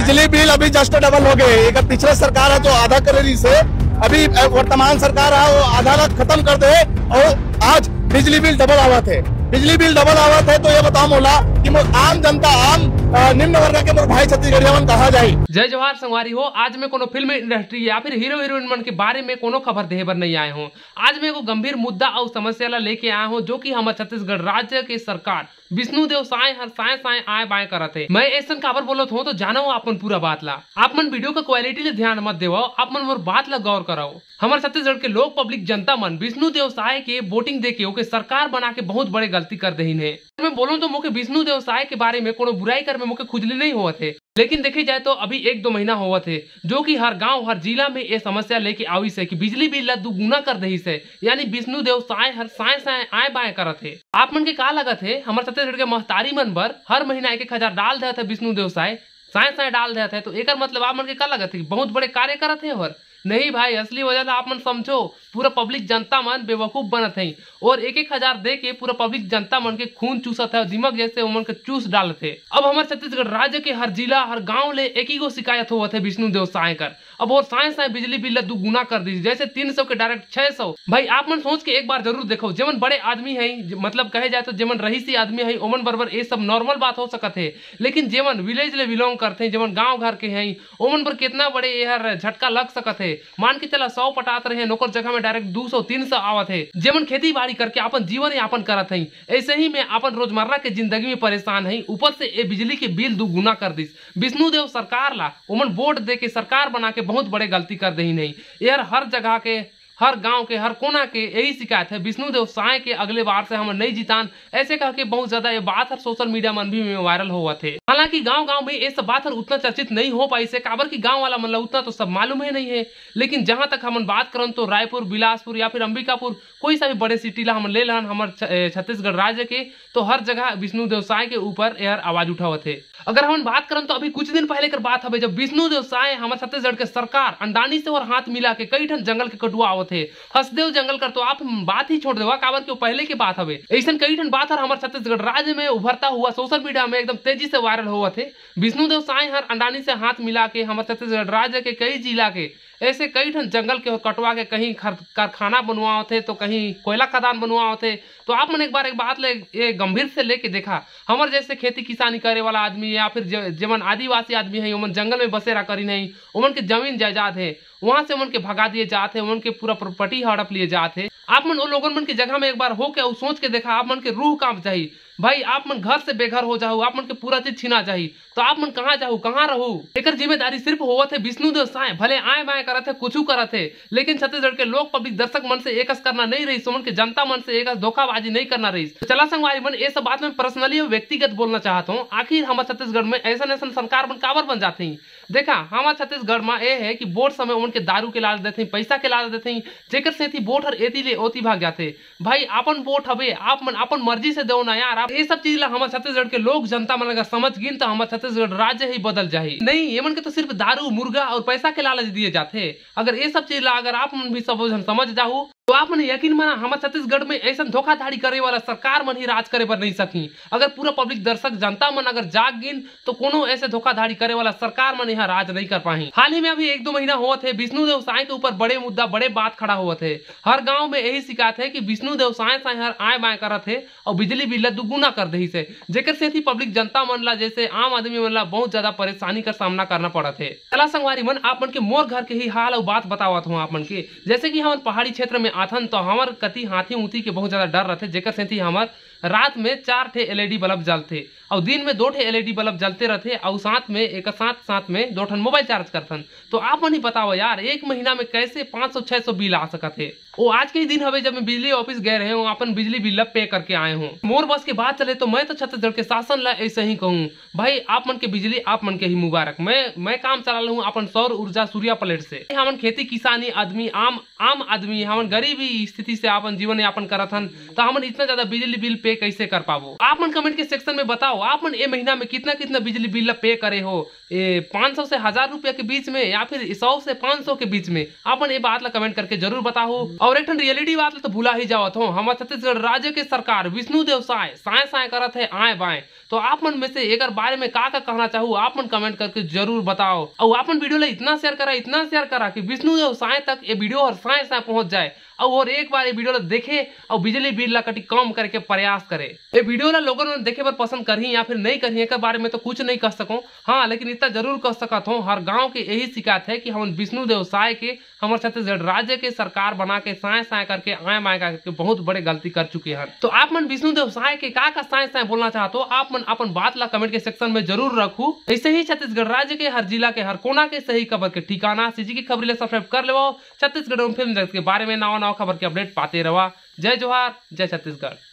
बिजली बिल अभी just double हो गए। एक पिछले सरकार है जो आधा कर रही से, अभी वर्तमान सरकार है वो आधा खत्म कर दे और आज बिजली बिल डबल आवा थे। बिजली बिल डबल आवा थे तो ये बताओ मोला कि आम जनता आम निम्न वर्ग के मोर भाई छत्तीसगढ़िया कहा जाए। जय जवाहर संगवारी हो। आज मैं कोनो फिल्म इंडस्ट्री या फिर हीरो हीरोइन मन के बारे में कोनो खबर देहे बर नहीं आए हूँ। आज मैं एगो गंभीर मुद्दा और समस्या ला लेके आया हूँ, जो कि हमारे छत्तीसगढ़ राज्य के सरकार विष्णुदेव साय हर साय साय आए बाय करत है। मैं ऐसा खबर बोलत हूँ तो जानो आपन पूरा बात ला। आप मन वीडियो का क्वालिटी ले ध्यान मत देवो, आप मन मोर बात ला गौर कराओ। हमारे छत्तीसगढ़ के लोग पब्लिक जनता मन विष्णुदेव साय के वोटिंग दे के ओके सरकार बना के बहुत बड़े गलती कर दहीन है। मैं बोलूं तो मुझे विष्णुदेव साय के बारे में कोनो बुराई कर में मुझे खुजली नहीं हुआ थे, लेकिन देखी जाए तो अभी 1-2 महीना हुआ थे जो कि हर गांव हर जिला में ये समस्या लेके आई से कि बिजली बिल दुगुना कर दही से, यानी विष्णुदेव साय हर साय साय आए बाय करत है। आप मन के का लगत है हमारे छत्तीसगढ़ के महतारी मन पर हर महीना 1,000 डाल देते विष्णुदेव साय साय साय डाल देते है, तो एक मतलब आप मन के का लगत है बहुत बड़े कार्य करत है। और नहीं भाई, असली वजह आप मन समझो पूरा पब्लिक जनता मन बेवकूफ बनत है और 1,000 दे के पूरा पब्लिक जनता मन के खून चूसत है, दिमाग जैसे उमन के चूस डालत है। अब हमारे छत्तीसगढ़ राज्य के हर जिला हर गांव ले एक ही गो शिकायत होवत है विष्णुदेव साय कर। अब और साय साय बिजली बिल दुगुना कर दी, जैसे 300 के डायरेक्ट 600। भाई आप मन सोच के एक बार जरूर देखो, जेमन बड़े आदमी है, मतलब कहे जाए तो जेमन रहीसी आदमी है ओमन बरबर ये सब नॉर्मल बात हो सकत है, लेकिन जेमन विलेज ले बिलोंग करते हैं, जेमन गाँव घर के हैं ओमन पर कितना बड़े यह झटका लग सकत है। मान के चला 100 पटात रहे नौकर जगह में डायरेक्ट 200-300 आवत है। जेमन खेती बाड़ी करके अपन जीवन यापन करत है, ऐसे ही में अपन रोजमर्रा के जिंदगी में परेशान है, ऊपर से ये बिजली के बिल दुगुना कर दी। विष्णुदेव सरकार ला ओमन वोट दे के सरकार बना के बहुत बड़े गलती कर दही नहीं। यार हर जगह के हर गांव के हर कोना के यही शिकायत है विष्णुदेव साय के अगले बार से हम नहीं जितान, ऐसे कह के बहुत ज्यादा ये बात हर सोशल मीडिया मन भी में वायरल हुआ थे। हालांकि गांव-गांव में ये सब बात हर उतना चर्चित नहीं हो पाई से, काबर की गांव वाला मतलब उतना तो सब मालूम है नहीं है। लेकिन जहां तक हम बात करन तो रायपुर, बिलासपुर या फिर अंबिकापुर कोई सा भी बड़े सिटी ला हम ले लन हमारे छत्तीसगढ़ राज्य के, तो हर जगह विष्णुदेव साय के ऊपर यार आवाज उठावत है। अगर हम बात करन तो अभी कुछ दिन पहले कर बात है जब विष्णुदेव साय हमारे छत्तीसगढ़ के सरकार अंडानी से और हाथ मिला के कई ठन जंगल के कटुआ आवत है। हसदेव जंगल कर तो आप बात ही छोड़ देवा, काबर के पहले की बात हवे। ऐसा कई ठन बात हर हमारे छत्तीसगढ़ राज्य में उभरता हुआ सोशल मीडिया में एकदम तेजी से वायरल हुआ थे। विष्णुदेव साय हर अंडानी से हाथ मिला के हमारे छत्तीसगढ़ राज्य के कई जिला के ऐसे कई ठन जंगल के कटवा के कहीं कारखाना बनवाओ थे तो कहीं कोयला खदान बनवाओ थे। तो आप मन एक बार एक बात ले ये गंभीर से लेके देखा, हमारे जैसे खेती किसानी करे वाला आदमी या फिर जेमन आदिवासी आदमी है ओमन जंगल में बसेरा करी नहीं, ओमन के जमीन जायदाद है वहां से उनके भगा दिए जाते हैं, उनके पूरा प्रॉपर्टी हड़प लिए जाते हैं। आप मन उन लोगों मन की जगह में एक बार हो के सोच के देखा, आप मन के रूह कांप चाहिए। भाई आप मन घर से बेघर हो जाओ, आप मन के पूरा चीज छीना चाहिए, तो आप मन कहाँ जाओ कहाँ रहो। एक जिम्मेदारी सिर्फ हुआ थे विष्णुदेव साय भले आए बाय करत थे कुछ करत थे, लेकिन छत्तीसगढ़ के लोग पब्लिक दर्शक मन से एकस करना नहीं रही, सुमन के जनता मन से एकस धोखाबाजी नहीं करना रही। तो चला संगवारी मन ये सब बात में पर्सनली और व्यक्तिगत बोलना चाहता हूँ। आखिर हमारे छत्तीसगढ़ में ऐसा सरकार मन काबर बन जाते हैं। देखा हमारे छत्तीसगढ़ में ये है कि वोट समय उनके दारू के लालच देते, पैसा के लालच देते, जेकर से वोट हर एती ले ओती भाग जाते। भाई अपन वोट हवे आप मन अपन मर्जी से दो ना यार। आप ये सब चीज ला हमारे छत्तीसगढ़ के लोग जनता मन अगर समझ गिन तो हमारे छत्तीसगढ़ राज्य ही बदल जाए। नहीं ये मन के तो सिर्फ दारू मुर्गा और पैसा के लालच दिए जाते। अगर ये सब चीज ला अगर आप मन भी सब समझ जाओ तो आप मन यकीन माना हमारे छत्तीसगढ़ में ऐसा धोखाधड़ी करे वाला सरकार मन ही राज करे पर नहीं सकी। अगर पूरा पब्लिक दर्शक जनता मन अगर जाग गिन तो कोनो ऐसे धोखाधड़ी करे वाला सरकार मन यहाँ राज नहीं कर पाई। हाल ही में अभी 1-2 महीना हुआ थे विष्णुदेव साय के ऊपर बड़े मुद्दा बड़े बात खड़ा हुआ थे। हर गाँव में यही शिकायत है कि विष्णुदेव साय साय हर आए बाय करत थे और बिजली बिल दुगुना कर दही से, जेकर से थी पब्लिक जनता मन ला जैसे आम आदमी मन ला बहुत ज्यादा परेशानी का सामना करना पड़ा थे। चला संगवारी मन आप मन के मोर घर के ही हाल और बात बतावत हूँ आप मन के, जैसे कि हम पहाड़ी क्षेत्र में आथन तो हमार कति हाथी ऊथी के बहुत ज्यादा डर रहते, जेकर से हमार रात में 4 ठे LED बल्ब जलते और दिन में 2 ठे LED बल्ब जलते रहते और साथ में एक साथ में 2 ठन मोबाइल चार्ज करथन। तो आप मन ही बताओ यार एक महीना में कैसे 500-600 बिल आ सकत है। वो आज के ही दिन हवे जब मैं बिजली ऑफिस गए रहे हूँ अपन बिजली बिल पे करके आए हूँ। मोर बस के बात चले तो मैं तो छत्तीसगढ़ के शासन ला ऐसे ही कहूँ, भाई आप मन के बिजली आप मन के ही मुबारक। मैं काम चला हूँ अपन सौर ऊर्जा सूर्या प्लेट से। हमन खेती किसानी आदमी आम आदमी हमन गरीबी स्थिति से अपन जीवन यापन करत हन, तो हमन इतना ज्यादा बिजली बिल पे कैसे कर पाबो। आप मन कमेंट के सेक्शन में बताओ आप मन ए महीना में कितना बिजली बिल पे करे हो, 500 से 1000 रुपया के बीच में या फिर 100 से 500 के बीच में। आप मन ये बात ला कमेंट करके जरूर बताओ। और एक रियलिटी बात तो भूला ही जावत हो, हमारे छत्तीसगढ़ राज्य के सरकार विष्णुदेव साय साय करत है आए बाएं, तो आप मन में से एक बारे में का कहना चाहू आप मन कमेंट करके जरूर बताओ। और आपन वीडियो ला इतना शेयर करा कि विष्णुदेव साय तक ये वीडियो और साय पहुंच जाए और एक बार ये वीडियो ला देखे और बिजली बिल ला कटी कम करके प्रयास करे। ये वीडियो ला लोगों ने देखे पर पसंद करही या फिर नहीं करही एक बारे में तो कुछ नहीं कह सकूं, हाँ लेकिन इतना जरूर कह सकत हूँ हर गांव के यही शिकायत है कि हम विष्णुदेव साय के हमारे छत्तीसगढ़ राज्य के सरकार बना के साय करके आय माय करके बहुत बड़े गलती कर चुके हैं। तो आप मन विष्णुदेव साय के का साय बोलना चाहते हो आप मन अपन बात ला कमेंट के सेक्शन में जरूर रखू। ऐसे ही छत्तीसगढ़ राज्य के हर जिला के हर कोना के सही खबर के ठिकाना सीजी की खबर सब्सक्राइब कर ले छत्तीसगढ़ फिल्म जगत के बारे में नवा खबर के अपडेट पाते रहा। जय जोहार, जय छत्तीसगढ़।